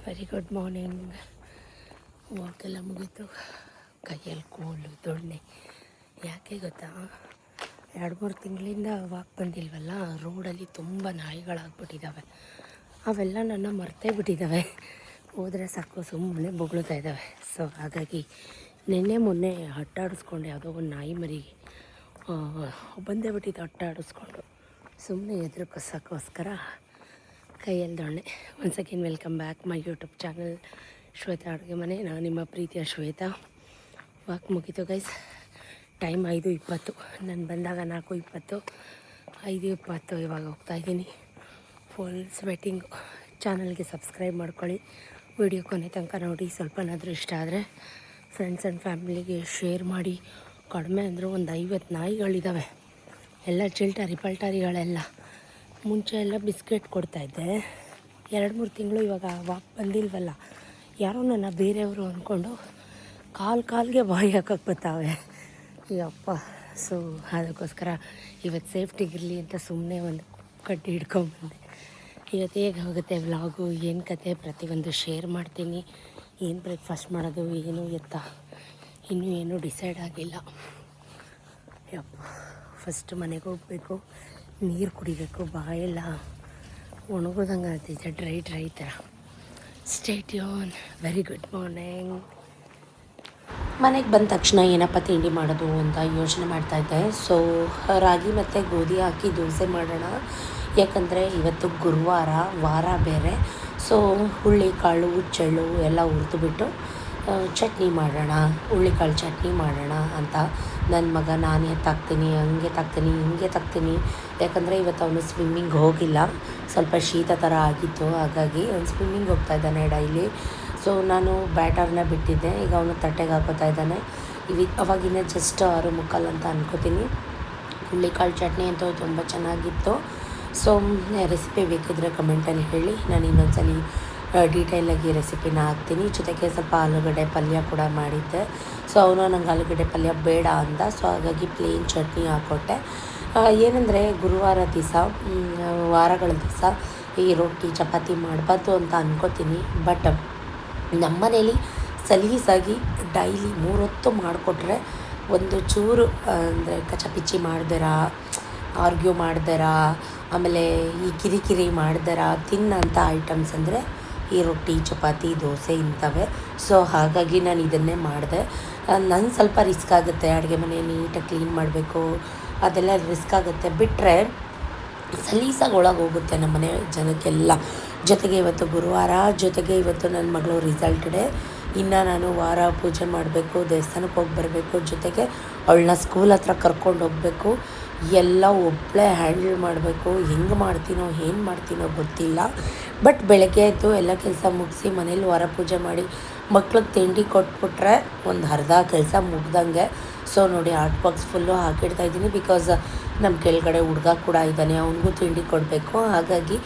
Very good morning. ವಾಕೆಲ್ಲ ಮುಗೀತು. ಕೈಯಲ್ಲಿ ಕೋಲು ದೊಣ್ಣೆ ಯಾಕೆ ಗೊತ್ತಾ, 2-3 ತಿಂಗಳಿಂದ ವಾಕ್ ಬಂದಿಲ್ವಲ್ಲ, ರೋಡಲ್ಲಿ ತುಂಬ ನಾಯಿಗಳಾಗ್ಬಿಟ್ಟಿದ್ದಾವೆ. ಅವೆಲ್ಲ ನನ್ನ ಮರ್ತೇ ಬಿಟ್ಟಿದ್ದಾವೆ. ಹೋದರೆ ಸಾಕು ಸುಮ್ಮನೆ ಬೊಗಳ್ತಾ ಇದ್ದಾವೆ. ಸೊ ಹಾಗಾಗಿ ಮೊನ್ನೆ ಅಟ್ಟಾಡಿಸ್ಕೊಂಡು ಯಾವುದೋ ಒಂದು ನಾಯಿ ಮರಿ ಬಂದೇ ಬಿಟ್ಟಿದ್ದು. ಅಟ್ಟಾಡಿಸ್ಕೊಂಡು ಸುಮ್ಮನೆ ಎದುರುಕೋಸ್ಕರ ಕೈಯಲ್ಲಿ ದೊಣ್ಣೆ. Once again welcome back my YouTube channel Shweta ಅಡುಗೆ ಮನೆ. ನಾನು ನಿಮ್ಮ ಪ್ರೀತಿಯ ಶ್ವೇತಾ. ವಾಕ್ ಮುಗೀತು ಗೈಸ್. ಟೈಮ್ 5:20. ನಾನು ಬಂದಾಗ 4:20, 5:20 ಇವಾಗ ಹೋಗ್ತಾಯಿದ್ದೀನಿ. ಫುಲ್ ಸ್ವೆಟ್ಟಿಂಗು. ಚಾನಲ್ಗೆ ಸಬ್ಸ್ಕ್ರೈಬ್ ಮಾಡ್ಕೊಳ್ಳಿ, ವಿಡಿಯೋ ಕೊನೆ ತನಕ ನೋಡಿ. ಸ್ವಲ್ಪನಾದರೂ ಇಷ್ಟ ಆದರೆ ಫ್ರೆಂಡ್ಸ್ ಆ್ಯಂಡ್ ಫ್ಯಾಮಿಲಿಗೆ ಶೇರ್ ಮಾಡಿ. ಕಡಿಮೆ ಅಂದರೂ ಒಂದು 50 ನಾಯಿಗಳಿದ್ದಾವೆ. ಎಲ್ಲ ಚಿಲ್ಟಾರಿ ಪಲ್ಟಾರಿಗಳೆಲ್ಲ. ಮುಂಚೆ ಎಲ್ಲ ಬಿಸ್ಕೆಟ್ ಕೊಡ್ತಾಯಿದ್ದೆ. 2-3 ತಿಂಗಳು ಇವಾಗ ವಾಕ್ ಬಂದಿಲ್ವಲ್ಲ, ಯಾರೋ ನನ್ನ ಬೇರೆಯವರು ಅಂದ್ಕೊಂಡು ಕಾಲಿಗೆ ಬಾಯಿ ಹಾಕಕ್ಕೆ ಬರ್ತಾವೆ. ಅಪ್ಪ. ಸೊ ಅದಕ್ಕೋಸ್ಕರ ಇವತ್ತು ಸೇಫ್ಟಿಗಿರಲಿ ಅಂತ ಸುಮ್ಮನೆ ಒಂದು ಕಡ್ಡಿ ಹಿಡ್ಕೊಂಬಂದೆ. ಇವತ್ತು ಹೇಗೆ ಹೋಗುತ್ತೆ ವ್ಲಾಗು, ಏನು ಕತೆ, ಪ್ರತಿಯೊಂದು ಶೇರ್ ಮಾಡ್ತೀನಿ. ಏನು ಬ್ರೇಕ್ಫಾಸ್ಟ್ ಮಾಡೋದು, ಏನು ಎತ್ತ, ಇನ್ನೂ ಏನೂ ಡಿಸೈಡ್ ಆಗಿಲ್ಲ. ಯಪ್ಪ. ಫಸ್ಟ್ ಮನೆಗೆ ಹೋಗಬೇಕು, ನೀರು ಕುಡಿಬೇಕು. ಬಾಯೆಲ್ಲ ಒಣಗೋದಂಗೆ ಆಗ್ತೈತೆ, ಡ್ರೈ ಥರ. Stay tune. Very good morning. ಮನೆಗೆ ಬಂದ ತಕ್ಷಣ ಏನಪ್ಪ ತಿಂಡಿ ಮಾಡೋದು ಅಂತ ಯೋಚನೆ ಮಾಡ್ತಾಯಿದ್ದೆ. ಸೊ ರಾಗಿ ಮತ್ತು ಗೋಧಿ ಹಾಕಿ ದೋಸೆ ಮಾಡೋಣ. ಯಾಕಂದರೆ ಇವತ್ತು ಗುರುವಾರ, ವಾರ ಬೇರೆ. ಸೊ ಹುಳ್ಳಿಕಾಳು, ಹುಚ್ಚೆಳ್ಳು ಎಲ್ಲ ಹುರಿದುಬಿಟ್ಟು ಚಟ್ನಿ ಮಾಡೋಣ, ಹುಳ್ಳಿಕಾಳು ಚಟ್ನಿ ಮಾಡೋಣ ಅಂತ. ನನ್ನ ಮಗ ನಾನು ಎತ್ತಾಕ್ತೀನಿ, ಹಂಗೆ ತಾಕ್ತೀನಿ, ಹಿಂಗೆ ತಾಕ್ತೀನಿ. ಯಾಕಂದರೆ ಇವತ್ತು ಅವನು ಸ್ವಿಮ್ಮಿಂಗ್ ಹೋಗಿಲ್ಲ, ಸ್ವಲ್ಪ ಶೀತ ಥರ ಆಗಿತ್ತು. ಹಾಗಾಗಿ ಅವನು ಸ್ವಿಮ್ಮಿಂಗ್ ಹೋಗ್ತಾ ಇದ್ದಾನೆ ಡೈಲಿ. ಸೊ ನಾನು ಬ್ಯಾಟರ್ನ ಬಿಟ್ಟಿದ್ದೆ. ಈಗ ಅವನು ತಟ್ಟೆಗೆ ಹಾಕೋತಾ ಇದ್ದಾನೆ. ಅವಾಗಿನ ಜಸ್ಟ್ 6:45 ಅಂತ ಅನ್ಕೋತೀನಿ. ಹುಳ್ಳಿಕಾಳು ಚಟ್ನಿ ಅಂತೂ ತುಂಬ ಚೆನ್ನಾಗಿತ್ತು. ಸೊ ರೆಸಿಪಿ ಬೇಕಿದ್ದರೆ ಕಮೆಂಟಲ್ಲಿ ಹೇಳಿ, ನಾನು ಇನ್ನೊಂದ್ಸಲಿ ಡೀಟೇಲಾಗಿ ರೆಸಿಪಿನ ಹಾಕ್ತೀನಿ. ಜೊತೆಗೆ ಸ್ವಲ್ಪ ಆಲೂಗಡ್ಡೆ ಪಲ್ಯ ಕೂಡ ಮಾಡಿದ್ದೆ. ಸೊ ಅವನು ನಂಗೆ ಆಲೂಗಡ್ಡೆ ಪಲ್ಯ ಬೇಡ ಅಂದ. ಸೊ ಹಾಗಾಗಿ ಪ್ಲೇನ್ ಚಟ್ನಿ ಹಾಕ್ಕೊಟ್ಟೆ. ಏನಂದರೆ ಗುರುವಾರ ದಿವಸ, ವಾರಗಳ ದಿವಸ ಈ ರೊಟ್ಟಿ ಚಪಾತಿ ಮಾಡಬಾರ್ದು ಅಂತ ಅನ್ಕೋತೀನಿ. ಬಟ್ ನಮ್ಮ ಮನೇಲಿ ಸಲೀಸಾಗಿ ಡೈಲಿ 3 ಹೊತ್ತು ಮಾಡಿಕೊಟ್ರೆ ಒಂದು ಚೂರು ಅಂದರೆ ಕಚಪಿಚ್ಚಿ ಮಾಡ್ದಾರ, ಆರ್ಗ್ಯೂ ಮಾಡ್ದಾರ, ಆಮೇಲೆ ಈ ಕಿರಿಕಿರಿ ಮಾಡ್ದಾರ ತಿನ್ನಂಥ ಐಟಮ್ಸ್ ಅಂದರೆ ಈ ರೊಟ್ಟಿ ಚಪಾತಿ ದೋಸೆ ಇಂಥವೇ. ಸೊ ಹಾಗಾಗಿ ನಾನು ಇದನ್ನೇ ಮಾಡಿದೆ. ನಂಗೆ ಸ್ವಲ್ಪ ರಿಸ್ಕ್ ಆಗುತ್ತೆ, ಅಡುಗೆ ಮನೆ ನೀಟಾಗಿ ಕ್ಲೀನ್ ಮಾಡಬೇಕು, ಅದೆಲ್ಲ ರಿಸ್ಕ್ ಆಗುತ್ತೆ. ಬಿಟ್ಟರೆ ಸಲೀಸಾಗಿ ಒಳಗೆ ಹೋಗುತ್ತೆ ನಮ್ಮ ಮನೆ ಜನಕ್ಕೆಲ್ಲ. ಜೊತೆಗೆ ಇವತ್ತು ಗುರುವಾರ, ಜೊತೆಗೆ ಇವತ್ತು ನನ್ನ ಮಗಳು ರಿಸಲ್ಟ್ ಡೇ. ಇನ್ನು ನಾನು ವಾರ ಪೂಜೆ ಮಾಡಬೇಕು, ದೇವಸ್ಥಾನಕ್ಕೆ ಹೋಗಿ ಬರಬೇಕು, ಜೊತೆಗೆ ಅವಳನ್ನ ಸ್ಕೂಲ್ ಹತ್ರ ಕರ್ಕೊಂಡು ಹೋಗಬೇಕು. ಎಲ್ಲ ಒಬ್ಬಳೇ ಹ್ಯಾಂಡಲ್ ಮಾಡಬೇಕು. ಹೆಂಗೆ ಮಾಡ್ತೀನೋ ಏನು ಮಾಡ್ತೀನೋ ಗೊತ್ತಿಲ್ಲ. ಬಟ್ ಬೆಳಗ್ಗೆ ಆಯಿತು ಎಲ್ಲ ಕೆಲಸ ಮುಗಿಸಿ ಮನೇಲಿ ವಾರ ಪೂಜೆ ಮಾಡಿ ಮಕ್ಳಿಗೆ ತಿಂಡಿ ಕೊಟ್ಬಿಟ್ರೆ ಒಂದು ಅರ್ಧ ಕೆಲಸ ಮುಗ್ದಂಗೆ. ಸೊ ನೋಡಿ ಆರ್ಟ್ ಬಾಕ್ಸ್ ಫುಲ್ಲು ಹಾಕಿಡ್ತಾಯಿದ್ದೀನಿ. ಬಿಕಾಸ್ ನಮ್ಮ ಕೆಳಗಡೆ ಹುಡುಗ ಕೂಡ ಇದ್ದಾನೆ, ಅವನಿಗೂ ತಿಂಡಿ ಕೊಡಬೇಕು. ಹಾಗಾಗಿ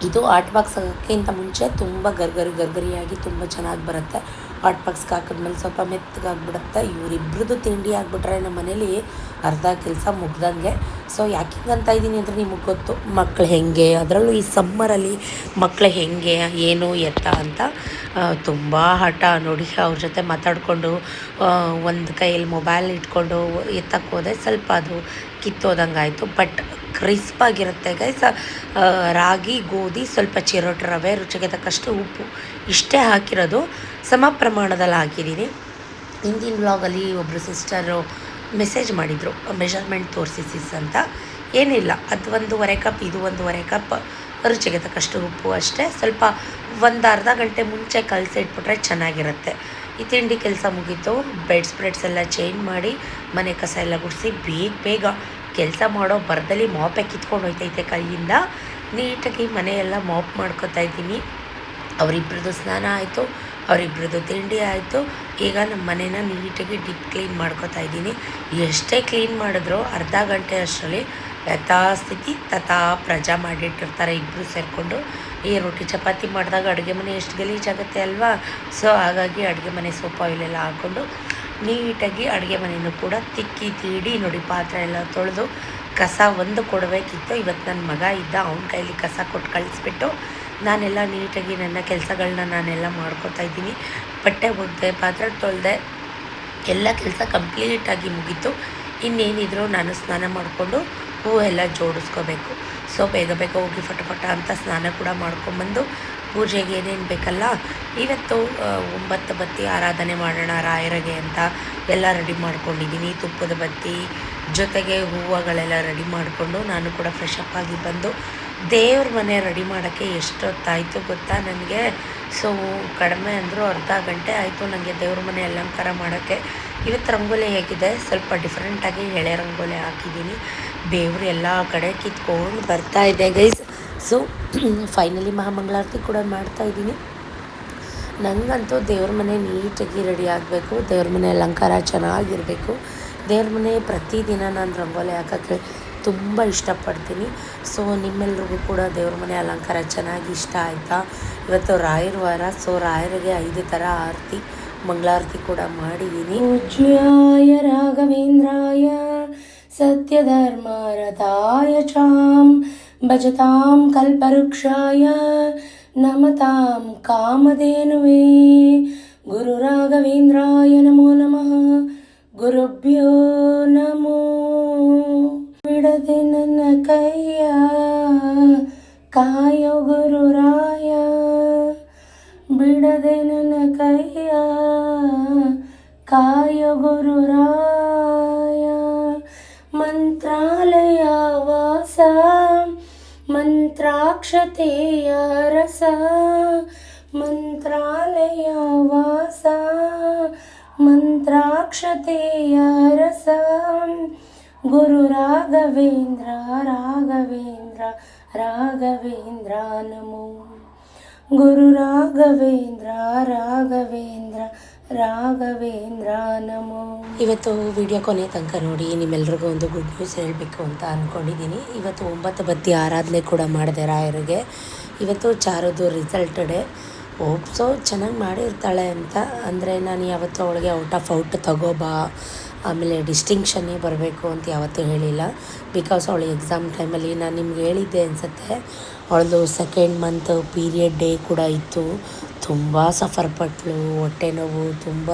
ಇದು ಆರ್ಟ್ ಬಾಕ್ಸ್ ಹಾಕೋಕ್ಕಿಂತ ಮುಂಚೆ ತುಂಬ ಗರ್ಗರಿಯಾಗಿ ತುಂಬ ಚೆನ್ನಾಗಿ ಬರುತ್ತೆ. ಆರ್ಟ್ ಬಾಕ್ಸ್ಗೆ ಹಾಕಿದ್ಮೇಲೆ ಸ್ವಲ್ಪ ಮೆತ್ತಗಾಗ್ಬಿಡುತ್ತೆ. ಇವರಿಬ್ರದ್ದು ತಿಂಡಿ ಆಗಿಬಿಟ್ರೆ ನಮ್ಮ ಮನೇಲಿ ಅರ್ಧ ಕೆಲಸ ಮುಗ್ದಂಗೆ. ಸೊ ಯಾಕಿಂಗಂತ ಇದ್ದೀನಿ ಅಂದರೆ ನಿಮಗೆ ಗೊತ್ತು ಮಕ್ಕಳು ಹೆಂಗೆ, ಅದರಲ್ಲೂ ಈ ಸಮ್ಮರಲ್ಲಿ ಮಕ್ಕಳು ಹೆಂಗೆ ಏನು ಎತ್ತ ಅಂತ ತುಂಬ ಹಠ. ನೋಡಿ ಅವ್ರ ಜೊತೆ ಮಾತಾಡಿಕೊಂಡು ಒಂದು ಕೈಯಲ್ಲಿ ಮೊಬೈಲ್ ಇಟ್ಕೊಂಡು ಎತ್ತಕ್ಕೆ ಹೋದೆ, ಸ್ವಲ್ಪ ಅದು ಕಿತ್ತೋದಂಗೆ ಆಯಿತು. But ಕ್ರಿಸ್ಪಾಗಿರುತ್ತೆ guys. ರಾಗಿ, ಗೋಧಿ, ಸ್ವಲ್ಪ ಚಿರೋಟಿ ರವೆ, ರುಚಿಗೆ ತಕ್ಕಷ್ಟು ಉಪ್ಪು, ಇಷ್ಟೇ ಹಾಕಿರೋದು. ಸಮ ಪ್ರಮಾಣದಲ್ಲಿ ಹಾಕಿದ್ದೀನಿ. ಹಿಂದಿನ ವ್ಲಾಗಲ್ಲಿ ಒಬ್ಬರು ಸಿಸ್ಟರು ಮೆಸೇಜ್ ಮಾಡಿದರು, ಮೆಷರ್ಮೆಂಟ್ ತೋರಿಸಿ ಸಿಸ್ ಅಂತ. ಏನಿಲ್ಲ, ಅದು 1.5 ಕಪ್, ಇದು 1.5 ಕಪ್, ರುಚಿಗೆ ತಕ್ಕಷ್ಟು ಉಪ್ಪು ಅಷ್ಟೇ. ಸ್ವಲ್ಪ ಒಂದು ಅರ್ಧ ಗಂಟೆ ಮುಂಚೆ ಕಲಸಿಟ್ಬಿಟ್ರೆ ಚೆನ್ನಾಗಿರುತ್ತೆ. ಈ ತಿಂಡಿ ಕೆಲಸ ಮುಗೀತು. ಬೆಡ್ ಸ್ಪ್ರೆಡ್ಸ್ ಎಲ್ಲ ಚೇಂಜ್ ಮಾಡಿ ಮನೆ ಕಸ ಎಲ್ಲ ಗುಡಿಸಿ ಬೇಗ ಕೆಲಸ ಮಾಡೋ ಬರದಲ್ಲಿ ಮಾಪೆ ಕಿತ್ಕೊಂಡು ಹೋಯ್ತೈತೆ ಕೈಯಿಂದ. ನೀಟಾಗಿ ಮನೆಯೆಲ್ಲ ಮಾಪ್ ಮಾಡ್ಕೊತಾ ಇದ್ದೀನಿ. ಅವರಿಬ್ರದ್ದು ಸ್ನಾನ ಆಯಿತು, ಅವರಿಬ್ರದ್ದು ತಿಂಡಿ ಆಯಿತು. ಈಗ ನಮ್ಮ ಮನೇನ ನೀಟಾಗಿ ಡೀಪ್ ಕ್ಲೀನ್ ಮಾಡ್ಕೊತಾ ಇದ್ದೀನಿ. ಎಷ್ಟೇ ಕ್ಲೀನ್ ಮಾಡಿದ್ರು ಅರ್ಧ ಗಂಟೆ ಅಷ್ಟರಲ್ಲಿ ಯಥಾಸ್ಥಿತಿ ತಥಾ ಪ್ರಜಾ ಮಾಡಿಟ್ಟಿರ್ತಾರೆ ಇಬ್ಬರು ಸೇರಿಕೊಂಡು. ಈ ರೊಟ್ಟಿ ಚಪಾತಿ ಮಾಡಿದಾಗ ಅಡುಗೆ ಮನೆ ಎಷ್ಟು ಗಲೀಜಾಗುತ್ತೆ ಅಲ್ವಾ. ಸೊ ಹಾಗಾಗಿ ಅಡುಗೆ ಮನೆ ಸೋಪ್ ಆಯಿಲೆಲ್ಲ ಹಾಕ್ಕೊಂಡು ನೀಟಾಗಿ ಅಡುಗೆ ಮನೆಯೂ ಕೂಡ ತಿಕ್ಕಿ ತೀಡಿ ನೋಡಿ ಪಾತ್ರೆ ಎಲ್ಲ ತೊಳೆದು ಕಸ ಒಂದು ಕೊಡಬೇಕಿತ್ತು. ಇವತ್ತು ನನ್ನ ಮಗ ಇದ್ದ, ಅವನ ಕೈಲಿ ಕಸ ಕೊಟ್ಟು ಕಳಿಸ್ಬಿಟ್ಟು ನಾನೆಲ್ಲ ನೀಟಾಗಿ ನನ್ನ ಕೆಲಸಗಳನ್ನ ನಾನೆಲ್ಲ ಮಾಡ್ಕೊತಾ ಇದ್ದೀನಿ. ಬಟ್ಟೆ ಒಗೆದೆ, ಪಾತ್ರೆ ತೊಳೆದೆ, ಎಲ್ಲ ಕೆಲಸ ಕಂಪ್ಲೀಟಾಗಿ ಮುಗೀತು. ಇನ್ನೇನಿದ್ರು ನಾನು ಸ್ನಾನ ಮಾಡಿಕೊಂಡು ಹೂವೆಲ್ಲ ಜೋಡಿಸ್ಕೋಬೇಕು. ಸೊ ಬೇಗ ಬೇಗ ಹೋಗಿ ಫಟ ಅಂತ ಸ್ನಾನ ಕೂಡ ಮಾಡ್ಕೊಂಬಂದು ಪೂಜೆಗೆ ಏನೇನು ಬೇಕಲ್ಲ, ಇವತ್ತು 9 ಬತ್ತಿ ಆರಾಧನೆ ಮಾಡೋಣ ರಾಯರಿಗೆ ಅಂತ ಎಲ್ಲ ರೆಡಿ ಮಾಡ್ಕೊಂಡಿದ್ದೀನಿ. ತುಪ್ಪದ ಬತ್ತಿ ಜೊತೆಗೆ ಹೂವುಗಳೆಲ್ಲ ರೆಡಿ ಮಾಡಿಕೊಂಡು ನಾನು ಕೂಡ ಫ್ರೆಶ್ ಅಪ್ ಆಗಿ ಬಂದು ದೇವ್ರ ಮನೆ ರೆಡಿ ಮಾಡೋಕ್ಕೆ ಎಷ್ಟೊತ್ತಾಯಿತು ಗೊತ್ತಾ ನನಗೆ. ಸೊ ಕಡಿಮೆ ಅಂದರೂ ಅರ್ಧ ಗಂಟೆ ಆಯಿತು ನನಗೆ ದೇವ್ರ ಮನೆ ಅಲಂಕಾರ ಮಾಡೋಕ್ಕೆ. ಇವತ್ತು ರಂಗೋಲಿ ಹೇಗಿದೆ, ಸ್ವಲ್ಪ ಡಿಫ್ರೆಂಟಾಗಿ ಎಳೆ ರಂಗೋಲಿ ಹಾಕಿದ್ದೀನಿ. ಬೇವ್ರು ಎಲ್ಲ ಕಡೆ ಕಿತ್ಕೊಂಡು ಬರ್ತಾ ಇದೆ ಗೈಸ್. ಸೊ ಫೈನಲಿ ಮಹಾಮಂಗಳಾರತಿ ಕೂಡ ಮಾಡ್ತಾಯಿದ್ದೀನಿ. ನನಗಂತೂ ದೇವ್ರ ಮನೆ ನೀಟಾಗಿ ರೆಡಿ ಆಗಬೇಕು, ದೇವ್ರ ಮನೆ ಅಲಂಕಾರ ಚೆನ್ನಾಗಿರಬೇಕು. ದೇವ್ರ ಮನೆ ಪ್ರತಿದಿನ ನಾನು ರಂಗೋಲಿ ಹಾಕೋಕ್ಕೆ ತುಂಬ ಇಷ್ಟಪಡ್ತೀನಿ. ಸೊ ನಿಮ್ಮೆಲ್ರಿಗೂ ಕೂಡ ದೇವ್ರ ಮನೆ ಅಲಂಕಾರ ಚೆನ್ನಾಗಿ ಇಷ್ಟ ಆಯಿತಾ? ಇವತ್ತು ರಾಯರ ವಾರ, ಸೊ ರಾಯರಿಗೆ 5 ಥರ ಆರತಿ, ಮಂಗಳಾರತಿ ಕೂಡ ಮಾಡಿದ್ದೀನಿ. ಪೂಜ್ಯಾಯ ರಾಘವೇಂದ್ರಾಯ ಸತ್ಯಧರ್ಮರತಾಯ ಚಾಂ ಭಜತಾಂ ಕಲ್ಪವೃಕ್ಷಾಯ ನಮತಾಂ ಕಾಮಧೇನುವೇ. ಗುರು ರಾಘವೇಂದ್ರಾಯ ನಮೋ ನಮಃ. ಗುರುಭ್ಯೋ ನಮೋ. ಬಿಡದೆ ನನ್ನ ಕೈಯ ಕಾಯೋ ಗುರುರಾಯ, ಬಿಡದೆ ನನ್ನ ಕೈಯ ಕಾಯೋ ಗುರುರಾಯ. ಮಂತ್ರಾಲಯ ವಾಸ ಮಂತ್ರಾಕ್ಷತೆಯ ರಸ, ಮಂತ್ರಾಲಯ ವಾಸ ಮಂತ್ರಾಕ್ಷತೆಯ ರಸ. ಗುರು ರಾಘವೇಂದ್ರ ರಾಘವೇಂದ್ರ ರಾಘವೇಂದ್ರ ನಮೋ. ಗುರು ರಾಘವೇಂದ್ರ ರಾಘವೇಂದ್ರ ರಾಘವೇಂದ್ರ ನಮೋ. ಇವತ್ತು ವಿಡಿಯೋ ಕೊನೆ ತನಕ ನೋಡಿ. ನಿಮ್ಮೆಲ್ರಿಗೂ ಒಂದು ಗುಡ್ ನ್ಯೂಸ್ ಹೇಳಬೇಕು ಅಂತ ಅಂದ್ಕೊಂಡಿದ್ದೀನಿ. ಇವತ್ತು 9 ಬತ್ತಿ ಆರಾಧನೆ ಕೂಡ ಮಾಡಿದೆ ರಾಯರಿಗೆ. ಇವತ್ತು ಚಾರುದು ರಿಸಲ್ಟ್ ಡೇ. ಹೋಪ್ಸೋ ಚೆನ್ನಾಗಿ ಮಾಡಿರ್ತಾಳೆ ಅಂತ. ಅಂದರೆ ನಾನು ಯಾವತ್ತೂ ಅವಳಿಗೆ ಔಟ್ ತಗೋಬಾ, ಆಮೇಲೆ ಡಿಸ್ಟಿಂಕ್ಷನ್ನೇ ಬರಬೇಕು ಅಂತ ಯಾವತ್ತೂ ಹೇಳಿಲ್ಲ. ಬಿಕಾಸ್ ಅವಳು ಎಕ್ಸಾಮ್ ಟೈಮಲ್ಲಿ ನಾನು ನಿಮ್ಗೆ ಹೇಳಿದ್ದೆ ಅನಿಸುತ್ತೆ, ಅವಳದು 2nd ಮಂತ್ ಪೀರಿಯಡ್ ಡೇ ಕೂಡ ಇತ್ತು. ತುಂಬ ಸಫರ್ ಪಟ್ಳು, ಹೊಟ್ಟೆ ನೋವು, ತುಂಬ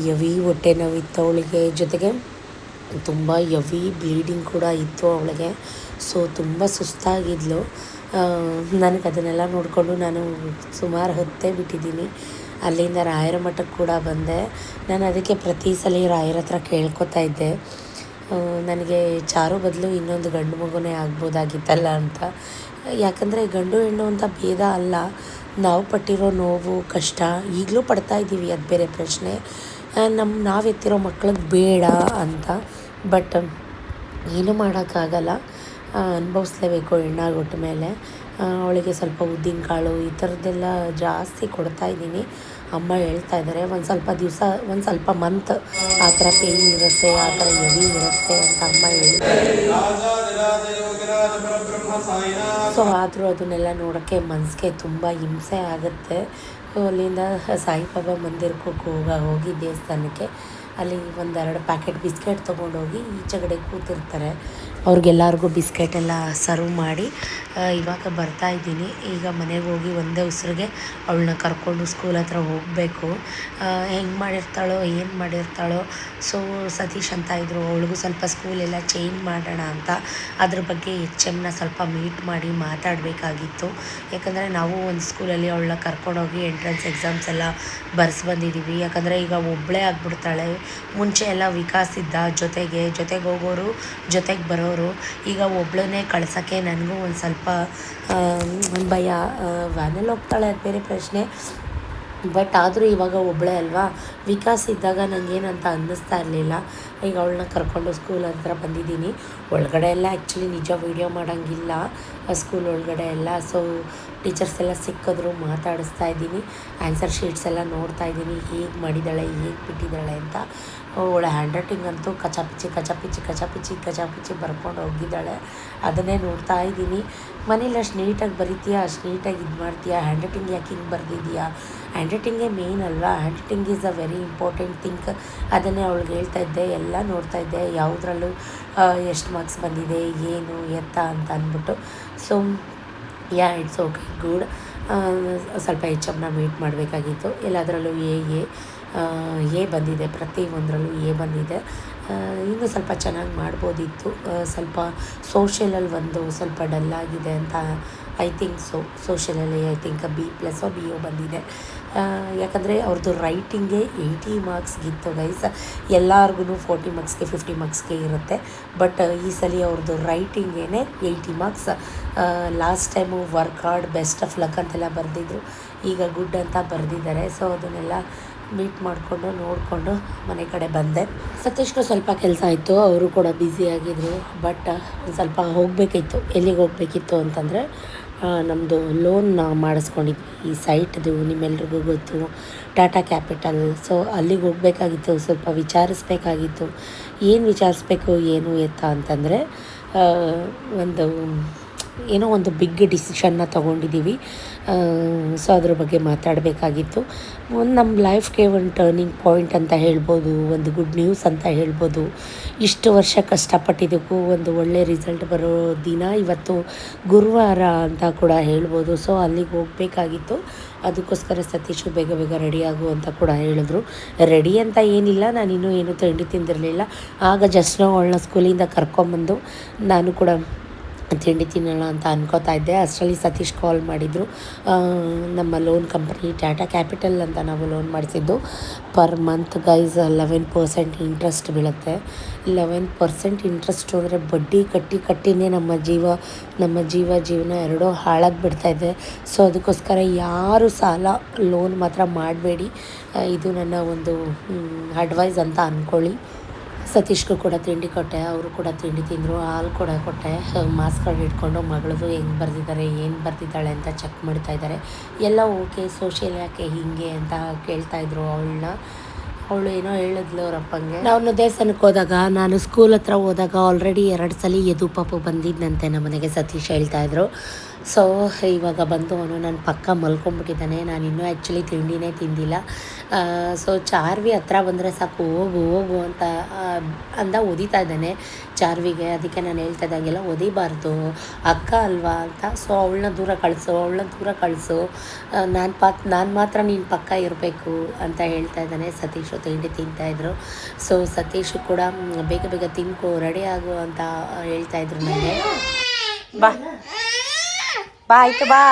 ಹೆವಿ ಹೊಟ್ಟೆ ನೋವಿತ್ತು ಅವಳಿಗೆ. ಜೊತೆಗೆ ತುಂಬ ಹೆವಿ ಬ್ಲೀಡಿಂಗ್ ಕೂಡ ಇತ್ತು ಅವಳಿಗೆ. ಸೊ ತುಂಬ ಸುಸ್ತಾಗಿದ್ಲು. ನನಗೆ ಅದನ್ನೆಲ್ಲ ನೋಡಿಕೊಂಡು ನಾನು ಸುಮಾರು ಹೊತ್ತೇ ಬಿಟ್ಟಿದ್ದೀನಿ. ಅಲ್ಲಿಂದ ರಾಯರ ಮಠಕ್ಕೆ ಕೂಡ ಬಂದೆ. ನಾನು ಅದಕ್ಕೆ ಪ್ರತಿ ಸಲ ರಾಯರ ಹತ್ರ ಕೇಳ್ಕೊತಾ ಇದ್ದೆ, ನನಗೆ ಚಾರು ಬದಲು ಇನ್ನೊಂದು ಗಂಡು ಮಗುನೇ ಆಗ್ಬೋದಾಗಿತ್ತಲ್ಲ ಅಂತ. ಯಾಕಂದರೆ ಗಂಡು ಹೆಣ್ಣು ಅಂತ ಭೇದ ಅಲ್ಲ, ನಾವು ಪಟ್ಟಿರೋ ನೋವು ಕಷ್ಟ ಈಗಲೂ ಪಡ್ತಾಯಿದ್ದೀವಿ, ಅದು ಬೇರೆ ಪ್ರಶ್ನೆ. ನಾವು ಎತ್ತಿರೋ ಮಕ್ಳಿಗೆ ಬೇಡ ಅಂತ. ಬಟ್ ಏನೂ ಮಾಡೋಕ್ಕಾಗಲ್ಲ, ಅನುಭವಿಸ್ಲೇಬೇಕು ಹೆಣ್ಣಾಗೊಟ್ಟ ಮೇಲೆ. ಅವಳಿಗೆ ಸ್ವಲ್ಪ ಉದ್ದಿನಕಾಳು ಈ ಥರದ್ದೆಲ್ಲ ಜಾಸ್ತಿ ಕೊಡ್ತಾಯಿದ್ದೀನಿ. ಅಮ್ಮ ಹೇಳ್ತಾ ಇದ್ದಾರೆ ಒಂದು ಸ್ವಲ್ಪ ದಿವಸ, ಒಂದು ಸ್ವಲ್ಪ ಮಂತ್ ಆ ಥರ ಪೇಯ್ನ್ ಇರುತ್ತೆ, ಆ ಥರ ಹೆವಿ ಇರುತ್ತೆ ಅಂತ ಅಮ್ಮ ಹೇಳ್ತಾರೆ. ಸೊ ಆದರೂ ಅದನ್ನೆಲ್ಲ ನೋಡೋಕ್ಕೆ ಮನಸ್ಸಿಗೆ ತುಂಬ ಹಿಂಸೆ ಆಗುತ್ತೆ. ಅಲ್ಲಿಂದ ಸಾಯಿಬಾಬಾ ಮಂದಿರಕ್ಕೆ ಹೋಗಿ ದೇವಸ್ಥಾನಕ್ಕೆ ಅಲ್ಲಿ 1-2 ಪ್ಯಾಕೆಟ್ ಬಿಸ್ಕೆಟ್ ತೊಗೊಂಡೋಗಿ ಈಚೆಗಡೆ ಕೂತಿರ್ತಾರೆ. ಅವ್ರಿಗೆಲ್ಲರಿಗೂ ಬಿಸ್ಕೆಟ್ ಎಲ್ಲ ಸರ್ವ್ ಮಾಡಿ ಇವಾಗ ಬರ್ತಾಯಿದ್ದೀನಿ. ಈಗ ಮನೆಗೆ ಹೋಗಿ ಒಂದೇ ಉಸಿರಿಗೆ ಅವಳನ್ನ ಕರ್ಕೊಂಡು ಸ್ಕೂಲ್ ಹತ್ರ ಹೋಗಬೇಕು. ಹೆಂಗೆ ಮಾಡಿರ್ತಾಳೋ ಏನು ಮಾಡಿರ್ತಾಳೋ. ಸೊ ಸತೀಶ್ ಅಂತ ಇದ್ದರು, ಅವಳಿಗೂ ಸ್ವಲ್ಪ ಸ್ಕೂಲೆಲ್ಲ ಚೇಂಜ್ ಮಾಡೋಣ ಅಂತ. ಅದ್ರ ಬಗ್ಗೆ HMನ ಸ್ವಲ್ಪ ಮೀಟ್ ಮಾಡಿ ಮಾತಾಡಬೇಕಾಗಿತ್ತು. ಯಾಕಂದರೆ ನಾವು ಒಂದು ಸ್ಕೂಲಲ್ಲಿ ಅವಳನ್ನ ಕರ್ಕೊಂಡೋಗಿ ಎಂಟ್ರೆನ್ಸ್ ಎಕ್ಸಾಮ್ಸ್ ಎಲ್ಲ ಬರ್ಸಿ ಬಂದಿದ್ದೀವಿ. ಯಾಕಂದರೆ ಈಗ ಒಬ್ಬಳೇ ಆಗಿಬಿಡ್ತಾಳೆ. ಮುಂಚೆ ಎಲ್ಲ ವಿಕಾಸ್ ಇದ್ದ, ಜೊತೆಗೆ ಹೋಗೋರು, ಜೊತೆಗೆ ಬರೋರು. ಈಗ ಒಬ್ಬಳನ್ನೇ ಕಳ್ಸೋಕ್ಕೆ ನನಗೂ ಒಂದು ಸ್ವಲ್ಪ ಭಯ. ವ್ಯಾನಲ್ಲಿ ಹೋಗ್ತಾಳೆ, ಅದು ಬೇರೆ ಪ್ರಶ್ನೆ. ಬಟ್ ಆದರೂ ಇವಾಗ ಒಬ್ಬಳೇ ಅಲ್ವಾ. ವಿಕಾಸ್ ಇದ್ದಾಗ ನನಗೇನಂತ ಅನ್ನಿಸ್ತಾ ಇರಲಿಲ್ಲ. ಈಗ ಅವಳನ್ನ ಕರ್ಕೊಂಡು ಸ್ಕೂಲ್ ಹತ್ರ ಬಂದಿದ್ದೀನಿ. ಒಳಗಡೆ ಎಲ್ಲ ಆ್ಯಕ್ಚುಲಿ ನಿಜ ವೀಡಿಯೋ ಮಾಡೋಂಗಿಲ್ಲ ಸ್ಕೂಲ್ ಒಳಗಡೆ ಎಲ್ಲ. ಸೊ ಟೀಚರ್ಸ್ ಎಲ್ಲ ಸಿಕ್ಕಿದ್ರು, ಮಾತಾಡಿಸ್ತಾ ಇದ್ದೀನಿ. ಆನ್ಸರ್ ಶೀಟ್ಸ್ ಎಲ್ಲ ನೋಡ್ತಾ ಇದ್ದೀನಿ, ಹೇಗೆ ಮಾಡಿದ್ದಾಳೆ, ಹೇಗೆ ಬಿಟ್ಟಿದ್ದಾಳೆ ಅಂತ. ಅವಳ ಹ್ಯಾಂಡ್ ರೈಟಿಂಗ್ ಅಂತೂ ಕಚಾಪಿಚಿ ಬರ್ಕೊಂಡು ಹೋಗಿದ್ದಾಳೆ. ಅದನ್ನೇ ನೋಡ್ತಾ ಇದ್ದೀನಿ. ಮನೇಲಿ ಅಷ್ಟು ನೀಟಾಗಿ ಬರೀತೀಯಾ, ಅಷ್ಟು ನೀಟಾಗಿ ಇದು ಮಾಡ್ತೀಯಾ, ಹ್ಯಾಂಡ್ ರೈಟಿಂಗ್ ಯಾಕೆ ಹಿಂಗೆ ಬರೆದಿದ್ದೀಯಾ? ಹ್ಯಾಂಡ್ ರೈಟಿಂಗೇ ಮೇನ್ ಅಲ್ವಾ. Hand writing is a very important think. ಅದನ್ನೇ ಅವಳಿಗೆ ಹೇಳ್ತಾ ಇದ್ದೆ, ಎಲ್ಲ ನೋಡ್ತಾ ಇದ್ದೆ, ಯಾವುದ್ರಲ್ಲೂ ಎಷ್ಟು ಮಾರ್ಕ್ಸ್ ಬಂದಿದೆ, ಏನು ಎತ್ತ ಅಂತ ಅಂದ್ಬಿಟ್ಟು. So yeah it's okay good. ಸ್ವಲ್ಪ ಎಚ್ ಎಮ್ನ ಮೀಟ್ ಮಾಡಬೇಕಾಗಿತ್ತು. ಎಲ್ಲದರಲ್ಲೂ ಎ ಬಂದಿದೆ, ಪ್ರತಿ ಒಂದರಲ್ಲೂ ಎ ಬಂದಿದೆ. ಇನ್ನೂ ಸ್ವಲ್ಪ ಚೆನ್ನಾಗಿ ಮಾಡ್ಬೋದಿತ್ತು. ಸ್ವಲ್ಪ ಸೋಷಿಯಲಲ್ಲಿ ಸ್ವಲ್ಪ ಡಲ್ಲಾಗಿದೆ ಅಂತ ಐ ಥಿಂಕ್ ಸೋಷಿಯಲಲ್ಲಿ ಐ ಥಿಂಕ್ B+ಓ BO ಬಂದಿದೆ. ಯಾಕಂದರೆ ಅವ್ರದ್ದು ರೈಟಿಂಗೇ 80 ಮಾರ್ಕ್ಸ್ಗಿತ್ತು ಗೈಸ್. ಎಲ್ಲರಿಗೂ 40 ಮಾರ್ಕ್ಸ್ಗೆ 50 ಮಾರ್ಕ್ಸ್ಗೆ ಇರುತ್ತೆ. ಬಟ್ ಈ ಸಲ ಅವ್ರದ್ದು ರೈಟಿಂಗೇ 80 marks. Last time work hard, best of luck ಅಂತೆಲ್ಲ ಬರೆದಿದ್ರು. ಈಗ ಗುಡ್ ಅಂತ ಬರೆದಿದ್ದಾರೆ. ಸೊ ಅದನ್ನೆಲ್ಲ ಮೀಟ್ ಮಾಡಿಕೊಂಡು ನೋಡಿಕೊಂಡು ಮನೆ ಕಡೆ ಬಂದೆ. ಸತೀಶ್ಗೂ ಸ್ವಲ್ಪ ಕೆಲಸ ಇತ್ತು, ಅವರು ಕೂಡ ಬ್ಯುಸಿಯಾಗಿದ್ದರು. ಬಟ್ ಸ್ವಲ್ಪ ಹೋಗಬೇಕಿತ್ತು. ಎಲ್ಲಿಗೆ ಹೋಗಬೇಕಿತ್ತು ಅಂತಂದರೆ, ನಮ್ಮದು ಲೋನ್ ಮಾಡಿಸ್ಕೊಂಡಿದ್ವಿ ಈ ಸೈಟ್ದು, ನಿಮ್ಮೆಲ್ರಿಗೂ ಗೊತ್ತು, ಟಾಟಾ ಕ್ಯಾಪಿಟಲ್. ಸೊ ಅಲ್ಲಿಗೆ ಹೋಗಬೇಕಾಗಿತ್ತು, ಸ್ವಲ್ಪ ವಿಚಾರಿಸ್ಬೇಕಾಗಿತ್ತು. ಏನು ವಿಚಾರಿಸ್ಬೇಕು ಏನು ಎತ್ತ ಅಂತಂದರೆ, ಒಂದು ಬಿಗ್ ಡಿಸಿಷನ್ನ ತೊಗೊಂಡಿದ್ದೀವಿ. ಸೊ ಅದ್ರ ಬಗ್ಗೆ ಮಾತಾಡಬೇಕಾಗಿತ್ತು. ನಮ್ಮ ಲೈಫ್ಗೆ ಒಂದು ಟರ್ನಿಂಗ್ ಪಾಯಿಂಟ್ ಅಂತ ಹೇಳ್ಬೋದು, ಒಂದು ಗುಡ್ ನ್ಯೂಸ್ ಅಂತ ಹೇಳ್ಬೋದು. ಇಷ್ಟು ವರ್ಷ ಕಷ್ಟಪಟ್ಟಿದ್ದಕ್ಕೂ ಒಂದು ಒಳ್ಳೆ ರಿಸಲ್ಟ್ ಬರೋ ದಿನ ಇವತ್ತು, ಗುರುವಾರ ಅಂತ ಕೂಡ ಹೇಳ್ಬೋದು. ಸೊ ಅಲ್ಲಿಗೆ ಹೋಗಬೇಕಾಗಿತ್ತು. ಅದಕ್ಕೋಸ್ಕರ ಸತೀಶು ಬೇಗ ಬೇಗ ರೆಡಿ ಆಗು ಅಂತ ಕೂಡ ಹೇಳಿದ್ರು. ರೆಡಿ ಅಂತ ಏನಿಲ್ಲ, ನಾನಿನ್ನೂ ಏನೂ ತಿಂಡಿ ತಿಂದಿರಲಿಲ್ಲ. ಆಗ ಜಸ್ಟ್ ಅವಳನ್ನ ಸ್ಕೂಲಿಂದ ಕರ್ಕೊಂಬಂದು ನಾನು ಕೂಡ ತಿಂಡಿ ತಿನ್ನೋಣ ಅಂತ ಅನ್ಕೋತಾ ಇದ್ದೆ. ಅಷ್ಟರಲ್ಲಿ ಸತೀಶ್ ಕಾಲ್ ಮಾಡಿದರು. ನಮ್ಮ ಲೋನ್ ಕಂಪ್ನಿ ಟಾಟಾ ಕ್ಯಾಪಿಟಲ್ ಅಂತ ನಾವು ಲೋನ್ ಮಾಡಿಸಿದ್ದು. ಪರ್ ಮಂತ್ ಗೈಸ್ 11% ಇಂಟ್ರೆಸ್ಟ್ ಬೀಳುತ್ತೆ. 11% ಇಂಟ್ರೆಸ್ಟು ಅಂದರೆ ಬಡ್ಡಿ ಕಟ್ಟಿನೇ ನಮ್ಮ ಜೀವನ ಎರಡೂ ಹಾಳಾಗಿಬಿಡ್ತಾಯಿದೆ. ಸೊ ಅದಕ್ಕೋಸ್ಕರ ಯಾರು ಸಾಲ ಲೋನ್ ಮಾತ್ರ ಮಾಡಬೇಡಿ. ಇದು ನನ್ನ ಒಂದು ಅಡ್ವೈಸ್ ಅಂತ ಅಂದ್ಕೊಳ್ಳಿ. ಸತೀಶ್ಗೂ ಕೂಡ ತಿಂಡಿ ಕೊಟ್ಟೆ, ಅವರು ಕೂಡ ತಿಂಡಿ ತಿಂದರು. ಹಾಲು ಕೂಡ ಕೊಟ್ಟೆ. ಮಾಸ್ಕ್ ಕಾರ್ಡ್ ಇಟ್ಕೊಂಡು ಮಗಳದು ಹೆಂಗೆ ಬರೆದಿದ್ದಾರೆ, ಏನು ಬರೆದಿದ್ದಾಳೆ ಅಂತ ಚೆಕ್ ಮಾಡ್ತಾಯಿದ್ದಾರೆ. ಎಲ್ಲ ಓಕೆ. ಸೋಷಿಯಲ್ ಯಾಕೆ ಹೀಗೆ ಅಂತ ಕೇಳ್ತಾಯಿದ್ರು ಅವಳು ಏನೋ ಹೇಳಿದ್ಲು ಅವರಪ್ಪಂಗೆ. ನಾವು ದೇವಸ್ಥಾನಕ್ಕೆ ಹೋದಾಗ, ನಾನು ಸ್ಕೂಲ್ ಹತ್ರ ಹೋದಾಗ ಆಲ್ರೆಡಿ 2 ಸಲ ಯದು ಪಾಪು ಬಂದಿದ್ದಂತೆ ನಮ್ಮ ಮನೆಗೆ, ಸತೀಶ್ ಹೇಳ್ತಾಯಿದ್ರು. ಸೊ ಇವಾಗ ಬಂದು ಅವನು ನನ್ನ ಪಕ್ಕ ಮಲ್ಕೊಂಡ್ಬಿಟ್ಟಿದ್ದಾನೆ. ನಾನಿನ್ನೂ ಆ್ಯಕ್ಚುಲಿ ತಿಂಡಿನೇ ತಿಂದಿಲ್ಲ. ಸೊ ಚಾರ್ವಿ ಹತ್ರ ಬಂದರೆ ಸಾಕು, ಹೋಗು ಅಂತ ಒದಿತಾ ಇದ್ದಾನೆ ಚಾರ್ವಿಗೆ. ಅದಕ್ಕೆ ನಾನು ಹೇಳ್ತಾ ಇದ್ದಂಗೆಲ್ಲ ಒದಿಬಾರ್ದು, ಅಕ್ಕ ಅಲ್ವಾ ಅಂತ. ಸೊ ಅವಳನ್ನ ದೂರ ಕಳಿಸು, ನಾನು ಮಾತ್ರ ನಿನ್ನ ಪಕ್ಕ ಇರಬೇಕು ಅಂತ ಹೇಳ್ತಾ ಇದ್ದಾನೆ. ಸತೀಶು ತಿಂಡಿ ತಿಂತಾಯಿದ್ರು. ಸೊ ಸತೀಶು ಕೂಡ ಬೇಗ ಬೇಗ ತಿನ್ಕೋ, ರೆಡಿ ಆಗು ಅಂತ ಹೇಳ್ತಾಯಿದ್ರು ನನಗೆ. ಬಾ ಆಯಿತು ಬಾ.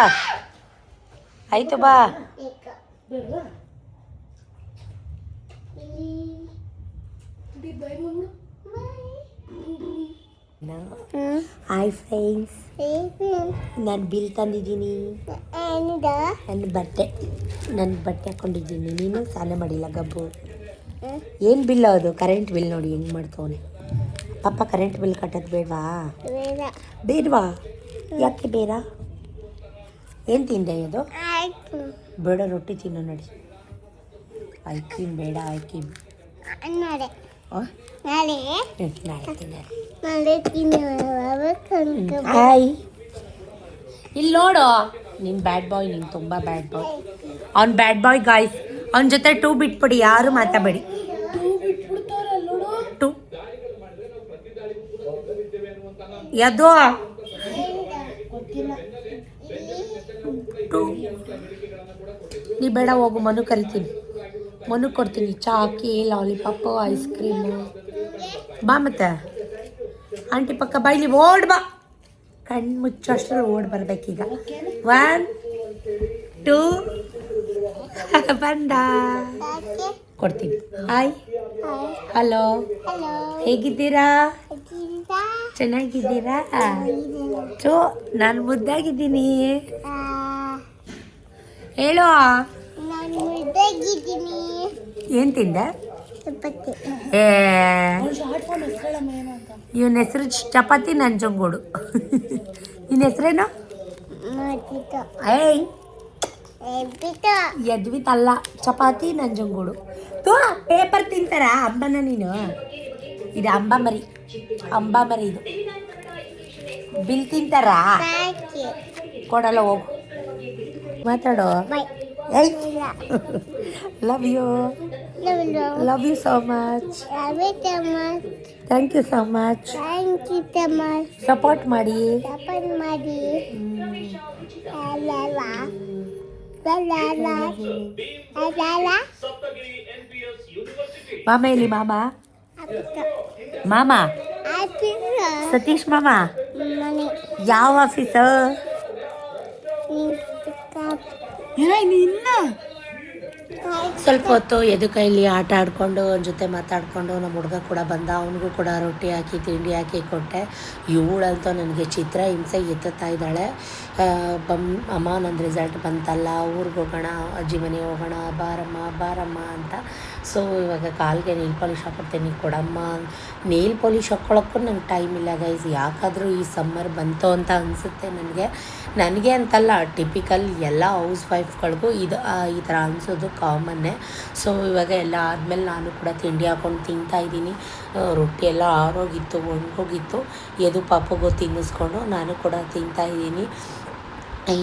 ಹಾಯ್ ಫ್ರೆಂಡ್ಸ್, ನಾನು ಬಿಲ್ ತಂದಿದ್ದೀನಿ. ನನ್ನ ಬಟ್ಟೆ ಹಾಕ್ಕೊಂಡಿದ್ದೀನಿ. ನೀನು ಸ್ನಾನ ಮಾಡಿಲ್ಲ ಗಬ್ಬು. ಏನು ಬಿಲ್ ಅದು? ಕರೆಂಟ್ ಬಿಲ್ ನೋಡಿ ಹೆಂಗೆ ಮಾಡ್ತವನೆ ಪಾಪ. ಕರೆಂಟ್ ಬಿಲ್ ಕಟ್ಟೋದು ಬೇಡವಾ? ಯಾಕೆ ಬೇಡ? ಏನು ತಿಂದೆ ಅದು? ಬೇಡ, ರೊಟ್ಟಿ ತಿನ್ನೋ ನೋಡಿ. ಐಕ್ರೀಮ್ ಬೇಡ, ಐಕ್ರೀಮ್ ಹಾಯ್. ಇಲ್ಲಿ ನೋಡು, ನೀನು ಬ್ಯಾಡ್ ಬಾಯ್, ನೀನು ತುಂಬ ಬ್ಯಾಡ್ ಬಾಯ್. ಅವ್ನು ಬ್ಯಾಡ್ ಬಾಯ್ ಗಾಯ್ಸ್. ಅವನ ಜೊತೆ 2 ಬಿಟ್ಬಿಡಿ, ಯಾರು ಮಾತಾಡಬೇಡಿ. 2 ಯಾವ್ದು? 2 ನೀ ಬೇಡ, ಹೋಗು. ಮನು ಕರಿತೀನಿ, ಮನು ಕೊಡ್ತೀನಿ. ಚಾಕಿ, ಲಾಲಿಪಾಪು, ಐಸ್ ಕ್ರೀಮು. ಬಾ ಮತ್ತೆ ಆಂಟಿ ಪಕ್ಕ ಬೈಲಿ. ಓಡ್ ಬಾ, ಕಣ್ಣು ಮುಚ್ಚೋ ಅಷ್ಟರಲ್ಲಿ ಓಡ್ ಬರ್ಬೇಕೀಗ. 1 2 ಬಂದ. ಕೊಡ್ತೀನಿ. ಹಾಯ್, ಹಲೋ, ಹೇಗಿದ್ದೀರಾ? ಚೆನ್ನಾಗಿದ್ದೀರಾ? ಸೊ ನಾನು ಮುದ್ದಾಗಿದ್ದೀನಿ. ಹೇಳೋ, ಏನು ತಿಂದೆ? ಇವನ ಹೆಸರು ಚಪಾತಿ ನಂಜಂಗೂಡು. ನಿನ್ನ ಹೆಸರೇನು? ಏಯ್, ಯದ್ವಿತ್ ಅಲ್ಲ, ಚಪಾತಿ ನಂಜಂಗೂಡು. ಪೇಪರ್ ತಿಂತಾರ ಅಂಬನ ನೀನು? ಇದು ಅಂಬ ಮರಿ ಇದು. ಬಿಲ್ ತಿಂತಾರಾ? ಕೊಡಲ್ಲ, ಹೋಗು. ಮಾತಾಡೋ. Love you so much. Thank you so much. Support ಮಾಡಿ. ಮಾಮ ಇಲ್ಲಿ ಮಾಮ ಮಾಮ ಸತೀಶ್ ಮಾಮ ಯಾವ ಆಫೀಸ ಇನ್ನ ಸ್ವಲ್ಪ ಹೊತ್ತು ಎದು ಕೈಲಿ ಆಟ ಆಡಿಕೊಂಡು ಅವನ ಜೊತೆ ಮಾತಾಡಿಕೊಂಡು ನಮ್ಮ ಹುಡುಗ ಕೂಡ ಬಂದ. ಅವನಿಗೂ ಕೂಡ ರೊಟ್ಟಿ ಹಾಕಿ ತಿಂಡಿ ಹಾಕಿ ಕೊಟ್ಟೆ. ಇವಳಂತೂ ನನಗೆ ಚಿತ್ರ ಹಿಂಸೆ ಎತ್ತುತ್ತಾ ಇದ್ದಾಳೆ. ಅಮ್ಮ ನನ್ನ ರಿಸಲ್ಟ್ ಬಂತಲ್ಲ, ಊರಿಗೆ ಹೋಗೋಣ, ಅಜ್ಜಿ ಮನೆಗೆ ಹೋಗೋಣ, ಬಾರಮ್ಮ ಅಂತ. ಸೊ ಇವಾಗ ಕಾಲಿಗೆ ನೇಲ್ ಪಾಲಿಶ್ ಹಾಕೊಡ್ತೀನಿ, ಕೊಡಮ್ಮ. ನೇಲ್ ಪಾಲಿಶ್ ಹಾಕ್ಕೊಳ್ಳೋಕ್ಕೂ ನಂಗೆ ಟೈಮ್ ಇಲ್ಲ ಗೈಸ್. ಯಾಕಾದರೂ ಈ ಸಮ್ಮರ್ ಬಂತು ಅಂತ ಅನಿಸುತ್ತೆ ನನಗೆ ಅಂತಲ್ಲ, ಟಿಪಿಕಲ್ ಎಲ್ಲ ಹೌಸ್ ವೈಫ್ಗಳಿಗೂ ಈ ಥರ ಅನಿಸೋದು ಕಾಮನ್ನೇ. ಸೊ ಇವಾಗ ಎಲ್ಲ ಆದಮೇಲೆ ನಾನು ಕೂಡ ತಿಂಡಿ ಹಾಕ್ಕೊಂಡು ತಿಂತಾಯಿದ್ದೀನಿ. ರೊಟ್ಟಿ ಎಲ್ಲ ಆರೋಗಿತ್ತು, ಒಣಗೋಗಿತ್ತು. ಎದು ಪಾಪಗೂ ತಿನ್ನಿಸ್ಕೊಂಡು ನಾನು ಕೂಡ ತಿಂತಾಯಿದ್ದೀನಿ.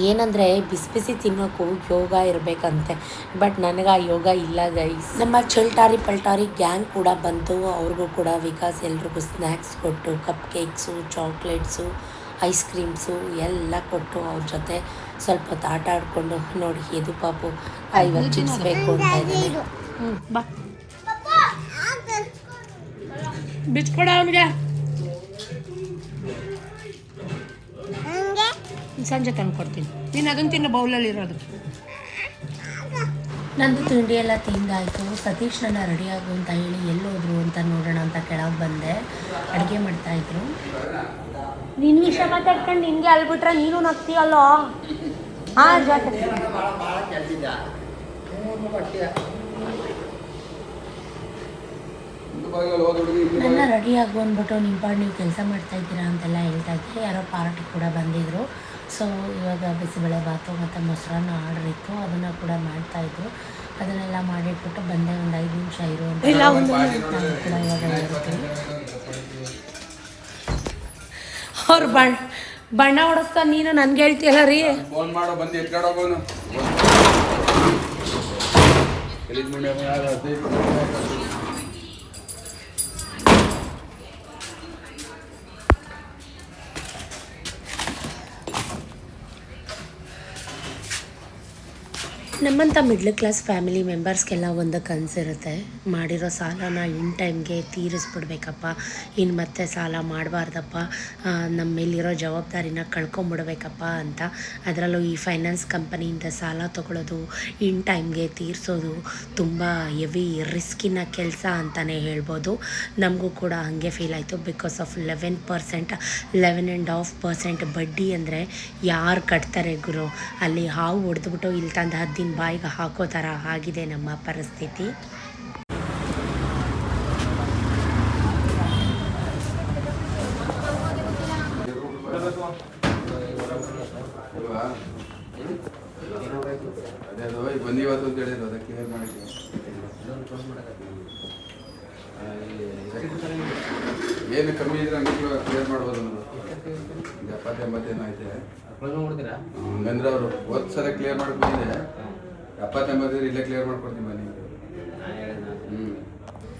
ಏನಂದರೆ ಬಿಸಿ ಬಿಸಿ ತಿನ್ನೋಕ್ಕೂ ಯೋಗ ಇರಬೇಕಂತೆ, ಬಟ್ ನನಗೆ ಆ ಯೋಗ ಇಲ್ಲ ಗೈಸ್. ನಮ್ಮ ಚಲ್ಟಾರಿ ಪಲ್ಟಾರಿ ಗ್ಯಾಂಗ್ ಕೂಡ ಬಂತು. ಅವ್ರಿಗೂ ಕೂಡ ವಿಕಾಸ್ ಎಲ್ರಿಗೂ ಸ್ನ್ಯಾಕ್ಸ್ ಕೊಟ್ಟು, cup cakes, chocolates, ice creams ಎಲ್ಲ ಕೊಟ್ಟು ಅವ್ರ ಜೊತೆ ಸ್ವಲ್ಪ ಹೊತ್ತು ಆಟ ಆಡಿಕೊಂಡು ನೋಡಿ ಎದು ಪಾಪು ಇವಾಗ ಚಿಪ್ಸ್ ಬೇಕು ಅಂತ ಇದ್ದೀನಿ. ಬಾ ಬಿಚ್ಕೊಡ ಅವನಿಗೆ, ಸಂಜೆ ತಂದು ಕೊಡ್ತೀನಿ. ನೀನು ಅದನ್ನು ತಿನ್ನೋ ಬೌಲಲ್ಲಿ ಇರೋದು. ನಂದು ತಿಂಡಿ ಎಲ್ಲ ತಿಂದಾಯಿತು. ಸತೀಶ್ ನನ್ನ ರೆಡಿಯಾಗು ಅಂತ ಹೇಳಿ ಎಲ್ಲೋದ್ರು ಅಂತ ನೋಡೋಣ ಅಂತ ಕೆಳಗೆ ಬಂದೆ. ಅಡುಗೆ ಮಾಡ್ತಾಯಿದ್ರು. ನಿನ್ನ ವಿಷಯ ಮಾತಾಡ್ಕೊಂಡು ನಿನಗೆ ಅಲ್ಬಿಟ್ರೆ ನೀನು ನಗ್ತೀಯಲ್ಲೋ. ಹಾಂ ಜಾಸ್ತಿ ನನ್ನ ರೆಡಿ ಆಗು ಅಂದ್ಬಿಟ್ಟು ನಿಮ್ಮ ಪಾಡು ನೀವು ಕೆಲಸ ಮಾಡ್ತಾಯಿದ್ದೀರಾ ಅಂತೆಲ್ಲ ಹೇಳ್ತಾ ಇದ್ದೆ. ಯಾರೋ ಪಾರ್ಟಿ ಕೂಡ ಬಂದಿದ್ದರು. ಸೊ ಇವಾಗ ಬಿಸಿಬೇಳೆ ಬಾತು ಮತ್ತು ಮೊಸರನ್ನ ಆರ್ಡ್ರ್ ಇತ್ತು, ಅದನ್ನು ಕೂಡ ಮಾಡ್ತಾಯಿದ್ರು. ಅದನ್ನೆಲ್ಲ ಮಾಡಿಟ್ಬಿಟ್ಟು ಬಂದೆ. ಒಂದು 5 ನಿಮಿಷ ಇರು ಅಂತ ನಾನು ಕೂಡ ಇವಾಗ ಹೇಳ್ತೀನಿ. ಅವ್ರು ಬಣ್ಣ ಹೊಡೆಸ್ತಾ ನೀನು ನನಗೆ ಹೇಳ್ತೀಯಲ್ಲ ರೀ. ಫೋನ್ ಮಾಡೋ ಬಂದು ಎತ್ಕಾಡೋಗೋನು. ನಮ್ಮಂಥ ಮಿಡ್ಲ್ ಕ್ಲಾಸ್ ಫ್ಯಾಮಿಲಿ ಮೆಂಬರ್ಸ್ಗೆಲ್ಲ ಒಂದು ಕನಸಿರುತ್ತೆ, ಮಾಡಿರೋ ಸಾಲನ ಇನ್ ಟೈಮ್ಗೆ ತೀರಿಸ್ಬಿಡ್ಬೇಕಪ್ಪ, ಇನ್ನು ಮತ್ತೆ ಸಾಲ ಮಾಡಬಾರ್ದಪ್ಪ, ನಮ್ಮ ಮೇಲಿರೋ ಜವಾಬ್ದಾರಿನ ಕಳ್ಕೊಂಬಿಡ್ಬೇಕಪ್ಪ ಅಂತ. ಅದರಲ್ಲೂ ಈ ಫೈನಾನ್ಸ್ ಕಂಪನಿಯಿಂದ ಸಾಲ ತೊಗೊಳ್ಳೋದು, ಇನ್ ಟೈಮ್ಗೆ ತೀರಿಸೋದು ತುಂಬ ಹೆವಿ ರಿಸ್ಕಿನ ಕೆಲಸ ಅಂತಲೇ ಹೇಳ್ಬೋದು. ನಮಗೂ ಕೂಡ ಹಾಗೆ ಫೀಲ್ ಆಯಿತು. ಬಿಕಾಸ್ ಆಫ್ 11.5% ಬಡ್ಡಿ ಅಂದರೆ ಯಾರು ಕಟ್ತಾರೆ ಗುರು? ಅಲ್ಲಿ ಹಾವು ಹೊಡೆದ್ಬಿಟ್ಟು ಇಲ್ಲಿ ತಂದು 10 ದಿನ ಬಾಯಿಗೆ ಹಾಕೋ ಥರ ಆಗಿದೆ ನಮ್ಮ ಪರಿಸ್ಥಿತಿ. ಬಂದಿವತ್ತು ಅಂತ ಹೇಳಿದ್ರು, ಅದಕ್ಕೆ ಏನು ಕಮ್ಮಿ ಇದ್ರೆ ಹಂಗೆ ಕ್ಲಿಯರ್ ಮಾಡ್ಬೋದು ಅನ್ನೋದು. 70-80 ಏನೈತೆ ಹಂಗಂದ್ರೆ ಅವರು ಒಂದು ಸಲ ಕ್ಲಿಯರ್ ಮಾಡ್ಕೊಂಡಿದ್ದೆ. 70-80 ಇಲ್ಲೇ ಕ್ಲಿಯರ್ ಮಾಡ್ಕೊಡ್ತೀನಿ ಬನ್ನಿ.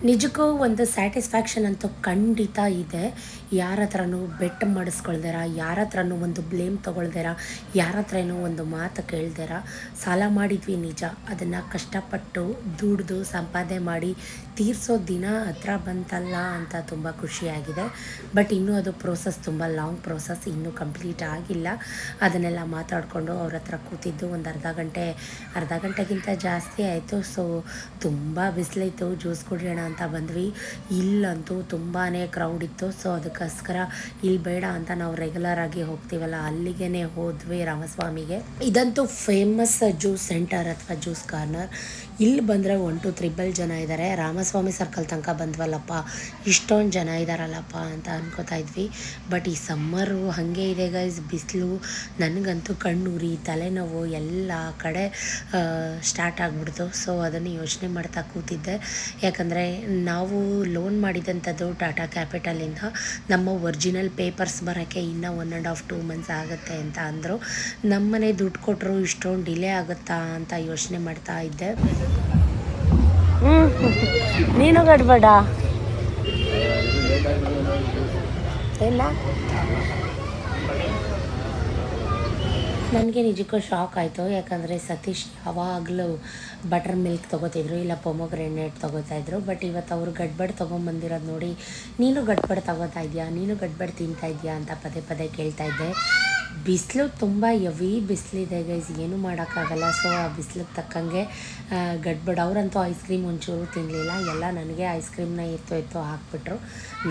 ನಿಜಕ್ಕೂ ಒಂದು ಸ್ಯಾಟಿಸ್ಫ್ಯಾಕ್ಷನ್ ಅಂತೂ ಖಂಡಿತ ಇದೆ. ಯಾರ ಹತ್ರನೂ ಬೆಟ್ ಮಾಡಿಸ್ಕೊಳ್ದಿರ, ಯಾರ ಹತ್ರನೂ ಒಂದು ಬ್ಲೇಮ್ ತೊಗೊಳ್ದಿರ, ಯಾರ ಹತ್ರನೂ ಒಂದು ಮಾತು ಕೇಳ್ದಿರ ಸಾಲ ಮಾಡಿದ್ವಿ ನಿಜ. ಅದನ್ನು ಕಷ್ಟಪಟ್ಟು ದುಡ್ದು ಸಂಪಾದನೆ ಮಾಡಿ ತೀರಿಸೋ ದಿನ ಹತ್ರ ಬಂತಲ್ಲ ಅಂತ ತುಂಬ ಖುಷಿಯಾಗಿದೆ. ಬಟ್ ಇನ್ನೂ ಅದು ಪ್ರೋಸೆಸ್ ತುಂಬ ಲಾಂಗ್ ಪ್ರೋಸೆಸ್, ಇನ್ನೂ ಕಂಪ್ಲೀಟ್ ಆಗಿಲ್ಲ. ಅದನ್ನೆಲ್ಲ ಮಾತಾಡಿಕೊಂಡು ಅವ್ರ ಹತ್ರ ಕೂತಿದ್ದು ಒಂದು ಅರ್ಧ ಗಂಟೆಗಿಂತ ಜಾಸ್ತಿ ಆಯಿತು. ಸೊ ತುಂಬ ಬಿಸಿಲಿತ್ತು, ಜ್ಯೂಸ್ ಕುಡಿಯೋಣ ಅಂತ ಬಂದ್ವಿ. ಇಲ್ಲಂತೂ ತುಂಬಾ ಕ್ರೌಡ್ ಇತ್ತು. ಸೊ ಅದಕ್ಕೋಸ್ಕರ ಇಲ್ಲಿ ಬೇಡ ಅಂತ ನಾವು ರೆಗ್ಯುಲರ್ ಆಗಿ ಹೋಗ್ತೀವಲ್ಲ ಅಲ್ಲಿಗೆ ಹೋದ್ವಿ, ರಾಮಸ್ವಾಮಿಗೆ. ಇದಂತೂ ಫೇಮಸ್ ಜ್ಯೂಸ್ ಸೆಂಟರ್ ಅಥವಾ ಜ್ಯೂಸ್ ಕಾರ್ನರ್. ಇಲ್ಲಿ ಬಂದರೆ 1 to 3 ಜನ ಇದ್ದಾರೆ. ರಾಮಸ್ವಾಮಿ ಸರ್ಕಲ್ ತನಕ ಬಂದ್ವಲ್ಲಪ್ಪ, ಇಷ್ಟೊಂದು ಜನ ಇದ್ದಾರಲ್ಲಪ್ಪ ಅಂತ ಅನ್ಕೋತಾ ಇದ್ವಿ. ಬಟ್ ಈ ಸಮ್ಮರು ಹಾಗೆ ಇದೆ ಗೈಸ್, ಬಿಸಿಲು. ನನಗಂತೂ ಕಣ್ಣೂರಿ, ತಲೆನೋವು ಎಲ್ಲ ಕಡೆ ಸ್ಟಾರ್ಟ್ ಆಗಿಬಿಡ್ತು. ಸೊ ಅದನ್ನು ಯೋಚನೆ ಮಾಡ್ತಾ ಕೂತಿದ್ದೆ. ಯಾಕಂದರೆ ನಾವು ಲೋನ್ ಮಾಡಿದಂಥದ್ದು ಟಾಟಾ ಕ್ಯಾಪಿಟಲಿಂದ ನಮ್ಮ ಒರಿಜಿನಲ್ ಪೇಪರ್ಸ್ ಬರೋಕ್ಕೆ ಇನ್ನೂ 1.5-2 months ಆಗುತ್ತೆ ಅಂತ ಅಂದರು. ನಮ್ಮನೆ ದುಡ್ಡು ಕೊಟ್ಟರು ಇಷ್ಟೊಂದು ಡಿಲೇ ಆಗುತ್ತಾ ಅಂತ ಯೋಚನೆ ಮಾಡ್ತಾ ಇದ್ದೆ. ನೀನು ಗಡ್ಬೇಡ ಇಲ್ಲ ನನಗೆ ನಿಜಕ್ಕೂ ಶಾಕ್ ಆಯಿತು, ಯಾಕಂದರೆ ಸತೀಶ್ ಯಾವಾಗಲೂ ಬಟರ್ ಮಿಲ್ಕ್ ತೊಗೋತಿದ್ರು, ಇಲ್ಲ ಪೊಮೊಗ್ರೆನೇಟ್ ತೊಗೋತಾಯಿದ್ರು. ಬಟ್ ಇವತ್ತು ಅವರು ಗಡ್ಬಡ್ ತೊಗೊಂಬಂದಿರೋದು ನೋಡಿ, ನೀನು ಗಡ್ಬಡ್ ತೊಗೋತಾ ಇದೆಯಾ, ನೀನು ಗಡ್ಬಡ್ ತಿಂತಾ ಇದೆಯಾ ಅಂತ ಪದೇ ಪದೇ ಕೇಳ್ತಾ ಇದ್ದೆ. ಬಿಸಿಲು ತುಂಬ ಹೆವಿ ಬಿಸಿಲಿದೆ ಗೈಸ್, ಏನೂ ಮಾಡೋಕ್ಕಾಗಲ್ಲ. ಸೊ ಆ ಬಿಸಿಲಿಗೆ ತಕ್ಕಂಗೆ ಗಡ್ಬಡ್. ಅವರಂತೂ ಐಸ್ ಕ್ರೀಮ್ ಒಂಚೂರು ತಿನ್ನಲಿಲ್ಲ, ಎಲ್ಲ ನನಗೆ ಐಸ್ ಕ್ರೀಮ್ನ ಎತ್ತು ಹಾಕ್ಬಿಟ್ರು.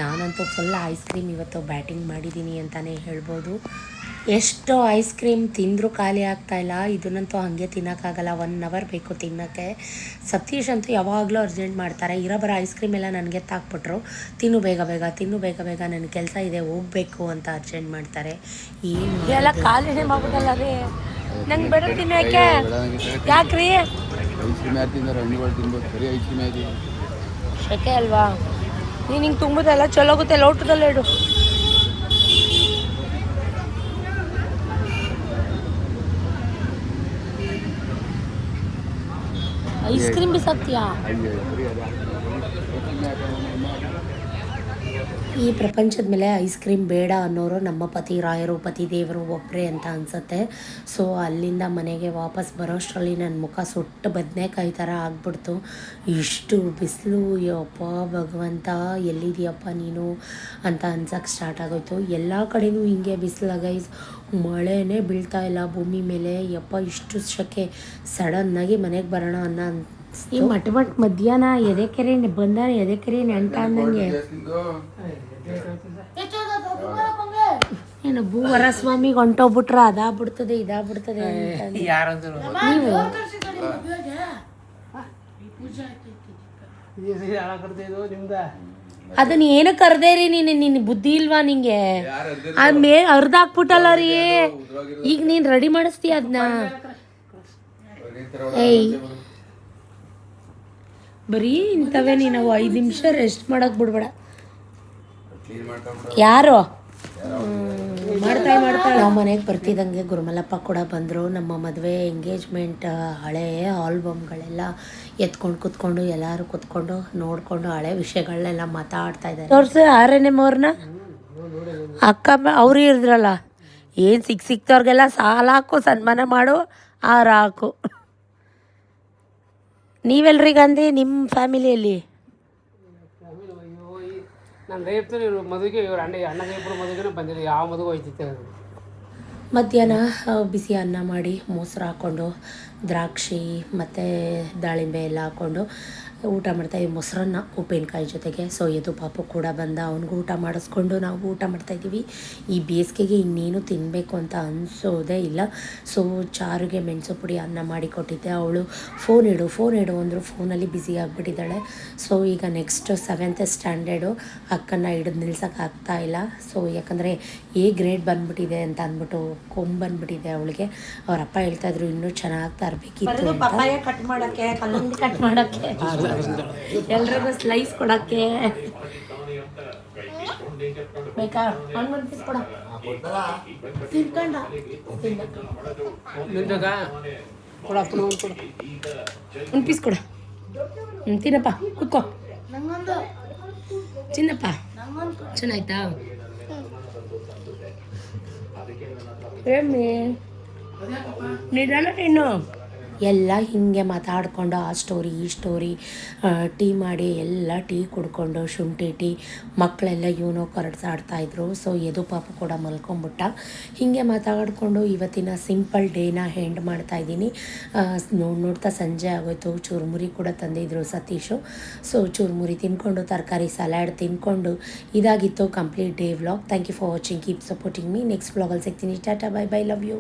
ನಾನಂತೂ ಫುಲ್ ಐಸ್ ಕ್ರೀಮ್ ಇವತ್ತು ಬ್ಯಾಟಿಂಗ್ ಮಾಡಿದ್ದೀನಿ ಅಂತಲೇ ಹೇಳ್ಬೋದು. ಎಷ್ಟು ಐಸ್ ಕ್ರೀಮ್ ತಿಂದರೂ ಖಾಲಿ ಆಗ್ತಾಯಿಲ್ಲ. ಇದನ್ನಂತೂ ಹಾಗೆ ತಿನ್ನೋಕ್ಕಾಗಲ್ಲ, 1 ಅವರ್ ಬೇಕು ತಿನ್ನೋಕ್ಕೆ. ಸತೀಶ್ ಅಂತೂ ಯಾವಾಗಲೂ ಅರ್ಜೆಂಟ್ ಮಾಡ್ತಾರೆ. ಬರೋ ಐಸ್ ಕ್ರೀಮ್ ಎಲ್ಲ ನನಗೆ ತಾಕ್ಬಿಟ್ರು. ತಿನ್ನು ಬೇಗ ಬೇಗ, ತಿನ್ನು ಬೇಗ ಬೇಗ, ನನ್ನ ಕೆಲಸ ಇದೆ ಹೋಗಬೇಕು ಅಂತ ಅರ್ಜೆಂಟ್ ಮಾಡ್ತಾರೆ. ಏನು ಎಲ್ಲ ಖಾಲಿನೇ ಮಾಡ್ಬಿಟ್ಟಲ್ಲ ರೀ, ನಂಗೆ ಬೇಡ ತಿನ್ನೋಕ್ಕೆ. ಯಾಕ್ರಿ ಐಸ್ ಕ್ರೀಮ್ ಯಾರು ತಿಂದಾರೆ? ಹಣ್ಣುಗಳು ತಿನ್ಬೇಕು, ಬರೀ ಐಸ್ ಕ್ರೀಮ್ ಆಯ್ತು. ಶೆಕೆ ಅಲ್ವಾ? ನೀನು ಹಿಂಗೆ ತುಂಬುದಲ್ಲ ಚಲೋಗುತ್ತೆ, ಲೋಟದಲ್ಲೇ ಇಡು. ಐಸ್ ಕ್ರೀಮ್ ಬಿಸಾಕ್ತೀಯಾ? ಈ ಪ್ರಪಂಚದ ಮೇಲೆ ಐಸ್ ಕ್ರೀಮ್ ಬೇಡ ಅನ್ನೋರು ನಮ್ಮ ಪತಿ ರಾಯರು, ಪತಿ ದೇವರು ಒಬ್ಬರೇ ಅಂತ ಅನಿಸುತ್ತೆ. ಸೊ ಅಲ್ಲಿಂದ ಮನೆಗೆ ವಾಪಸ್ ಬರೋಷ್ಟರಲ್ಲಿ ನನ್ನ ಮುಖ ಸುಟ್ಟು ಬದನೆಕಾಯಿ ಥರ ಆಗ್ಬಿಡ್ತು. ಇಷ್ಟು ಬಿಸಿಲು, ಯಪ್ಪ ಭಗವಂತ ಎಲ್ಲಿದೆಯಪ್ಪ ನೀನು ಅಂತ ಅನ್ಸೋಕ್ಕೆ ಸ್ಟಾರ್ಟ್ ಆಗೋಯ್ತು. ಎಲ್ಲ ಕಡೆಯೂ ಹಿಂಗೆ ಬಿಸಿಲು ಗೈಸ್, ಮಳೆನೇ ಬೀಳ್ತಾ ಇಲ್ಲ ಭೂಮಿ ಮೇಲೆ. ಯಪ್ಪ ಇಷ್ಟು ಶೆಕೆ. ಸಡನ್ನಾಗಿ ಮನೆಗೆ ಬರೋಣ ಅನ್ನೋ ಈ ಮಟ್ ಮಧ್ಯಾಹ್ನ ಎದೆಕೆರೆ ಬಂದಾನೆ, ಎದೆಕೆರೆ ನೆಂಟ ಅಂದಂಗೆ. ಏನು ಭೂವರ ಸ್ವಾಮಿಗೆ ಹೊಂಟೋಗ್ಬಿಟ್ರ ಅದಾಗ್ಬಿಡ್ತದೆ ಇದಾಗ್ಬಿಡ್ತದೆ ನೀವು. ಅದನ್ನ ಏನು ಕರ್ದೇರಿ ನೀನು, ನಿನ್ನ ಬುದ್ಧಿ ಇಲ್ವಾ ನಿಂಗೆ? ಅರ್ಧಾಕ್ಬಿಟ್ಟಲ್ಲ ರೀ. ಈಗ ನೀನು ರೆಡಿ ಮಾಡಿಸ್ತೀಯ ಅದನ್ನ. ಏಯ್ ಬರೀ ಇಂಥವೇ ನೀನು 5 ನಿಮಿಷ ರೆಸ್ಟ್ ಮಾಡೋಕೆ ಬಿಡ್ಬೇಡ. ಯಾರು ಮಾಡ್ತಾಳೆ. ನಾವು ಮನೆಗೆ ಬರ್ತಿದ್ದಂಗೆ ಗುರುಮಲಪ್ಪ ಕೂಡ ಬಂದರು. ನಮ್ಮ ಮದುವೆ ಎಂಗೇಜ್ಮೆಂಟ್ ಹಳೆ ಆಲ್ಬಮ್ಗಳೆಲ್ಲ ಎತ್ಕೊಂಡು ಕೂತ್ಕೊಂಡು ಎಲ್ಲರೂ ಕೂತ್ಕೊಂಡು ನೋಡಿಕೊಂಡು ಹಳೆ ವಿಷಯಗಳನ್ನೆಲ್ಲ ಮಾತಾಡ್ತಾ ಇದ್ದಾರೆ. ತೋರಿಸು RNM ಅವ್ರನ್ನ, ಅಕ್ಕ ಅವರು ಇರಿದ್ರಲ್ಲ, ಏನು ಸಿಕ್ತವ್ರಿಗೆಲ್ಲ ಸಾಲ ಹಾಕು, ಸನ್ಮಾನ ಮಾಡು, ಹಾರ ಹಾಕು. ನೀವೆಲ್ರಿಗಂದು ನಿಮ್ಮ ಫ್ಯಾಮಿಲಿಯಲ್ಲಿ ನಾನು ರೇಪ್ತಾರೆ ಇವರು ಮದುವೆಗೆ, ಇವ್ರು ಅಣ್ಣ ಮದುವೆಗೆ ಬಂದಿಲ್ಲ, ಯಾವ ಮದುವೆ ಹೋಯ್ತಿತ್ತು. ಮಧ್ಯಾಹ್ನ ಬಿಸಿ ಅನ್ನ ಮಾಡಿ ಮೊಸರು ಹಾಕ್ಕೊಂಡು ದ್ರಾಕ್ಷಿ ಮತ್ತು ದಾಳಿಂಬೆ ಎಲ್ಲ ಹಾಕ್ಕೊಂಡು ಊಟ ಮಾಡ್ತಾಯಿದ್ವಿ, ಮೊಸರನ್ನ ಉಪ್ಪಿನಕಾಯಿ ಜೊತೆಗೆ. ಸೊ ಇದು ಪಾಪು ಕೂಡ ಬಂದ, ಅವನಿಗೂ ಊಟ ಮಾಡಿಸ್ಕೊಂಡು ನಾವು ಊಟ ಮಾಡ್ತಾಯಿದ್ದೀವಿ. ಈ ಬೇಸಿಗೆಗೆ ಇನ್ನೇನು ತಿನ್ನಬೇಕು ಅಂತ ಅನಿಸೋದೇ ಇಲ್ಲ. ಸೊ ಚಾರುಗೆ ಮೆಣಸು ಪುಡಿ ಅನ್ನ ಮಾಡಿ ಕೊಟ್ಟಿದ್ದೆ. ಅವಳು ಫೋನ್ ಇಡು ಅಂದರು, ಫೋನಲ್ಲಿ ಬ್ಯುಸಿ ಆಗಿಬಿಟ್ಟಿದ್ದಾಳೆ. ಸೊ ಈಗ ನೆಕ್ಸ್ಟ್ 7th ಸ್ಟ್ಯಾಂಡರ್ಡು, ಅಕ್ಕನ ಹಿಡಿದು ನಿಲ್ಸೋಕ್ಕಾಗ್ತಾ ಇಲ್ಲ. ಸೊ ಯಾಕಂದರೆ A ಗ್ರೇಡ್ ಬಂದುಬಿಟ್ಟಿದೆ ಅಂತ ಅಂದ್ಬಿಟ್ಟು ಬಂದುಬಿಟ್ಟಿದೆ ಅವಳಿಗೆ. ಅವ್ರ ಅಪ್ಪ ಹೇಳ್ತಾಯಿದ್ರು ಇನ್ನೂ ಚೆನ್ನಾಗಿ ತರಬೇಕಿತ್ತು, ಪಪ್ಪಾಯ ಕಟ್ ಮಾಡೋಕ್ಕೆ, ಕಲ್ಲಂಗಡಿ ಕಟ್ ಮಾಡೋಕ್ಕೆ, ಎಲ್ರಿಗೂ ಸ್ಲೈಸ್ ಕೊಡೋಕ್ಕೆ. ಬೇಕಾ ಒಂದು ಪೀಸ್ ಕೊಡ, ತಿನ್ಕೊಂಡ ಒಂದು ಪೀಸ್ ಕೊಡ. ತಿನ್ನಪ್ಪ, ಕೂತ್ಕೋ ತಿನ್ನಪ್ಪ. ಚೆನ್ನಾಯ್ತಾ? ನಿಧಾನ ಇನ್ನು ಎಲ್ಲ ಹೀಗೆ ಮಾತಾಡಿಕೊಂಡು ಆ ಸ್ಟೋರಿ ಈ ಸ್ಟೋರಿ, ಟೀ ಮಾಡಿ ಎಲ್ಲ ಟೀ ಕುಡ್ಕೊಂಡು ಶುಂಠಿ ಟೀ, ಮಕ್ಕಳೆಲ್ಲ ಇವನೋ ಕರಡ್ಸಾಡ್ತಾಯಿದ್ರು. ಸೊ ಎದು ಪಾಪ ಕೂಡ ಮಲ್ಕೊಂಬಿಟ್ಟ. ಹೀಗೆ ಮಾತಾಡಿಕೊಂಡು ಇವತ್ತಿನ ಸಿಂಪಲ್ ಡೇನ ಹೆಂಡ್ ಮಾಡ್ತಾಯಿದ್ದೀನಿ. ನೋಡ್ತಾ ಸಂಜೆ ಆಗೋಯ್ತು. ಚೂರುಮುರಿ ಕೂಡ ತಂದಿದ್ರು ಸತೀಶು. ಸೊ ಚೂರುಮುರಿ ತಿನ್ಕೊಂಡು ತರಕಾರಿ ಸಲಾಡ್ ತಿನ್ಕೊಂಡು ಇದಾಗಿತ್ತು complete day vlog. Thank you for watching, keep supporting me. Next ವ್ಲಾಗಲ್ಲಿ ಸಿಗ್ತೀನಿ. Ta-ta, bye bye, love you.